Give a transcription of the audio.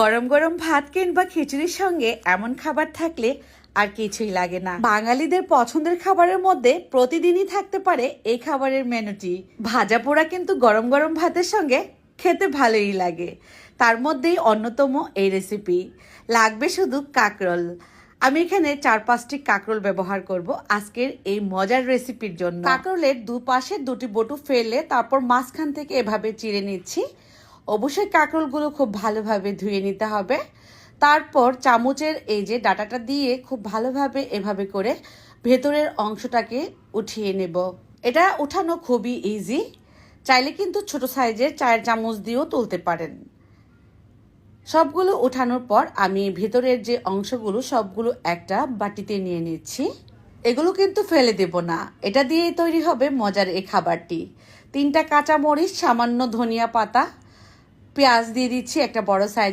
গরম গরম ভাত কিংবা খিচুড়ির সঙ্গে এমন খাবার থাকলে আর কিছুই লাগে না। বাঙালিদের পছন্দের খাবারের মধ্যে প্রতিদিনই থাকতে পারে এই খাবারের মেনুটি। ভাজা পোড়া কিন্তু গরম গরম ভাতের সঙ্গে খেতে ভালোই লাগে। তার মধ্যেই অন্যতম এই রেসিপি। লাগবে শুধু কাঁকরোল। আমি এখানে 4-5টি কাঁকরোল ব্যবহার করব আজকের এই মজার রেসিপির জন্য। কাঁকরোলের দুপাশে দুটি বটু ফেলে তারপর মাঝখান থেকে এভাবে চিড়ে নিচ্ছি। অবশ্যই কাঁকরোলগুলো খুব ভালোভাবে ধুয়ে নিতে হবে। তারপর চামচের এই যে ডাঁটাটা দিয়ে খুব ভালোভাবে এভাবে করে ভেতরের অংশটাকে উঠিয়ে নেব। এটা উঠানো খুবই ইজি। চাইলে কিন্তু ছোট সাইজের চায়ের চামচ দিয়েও তুলতে পারেন। সবগুলো উঠানোর পর আমি ভেতরের যে অংশগুলো সবগুলো একটা বাটিতে নিয়ে নিচ্ছি। এগুলো কিন্তু ফেলে দেব না, এটা দিয়েই তৈরি হবে মজার এই খাবারটি। 3টা কাঁচামরিচ, সামান্য ধনিয়া পাতা, পেঁয়াজ দিয়ে দিচ্ছি একটা বড় সাইজ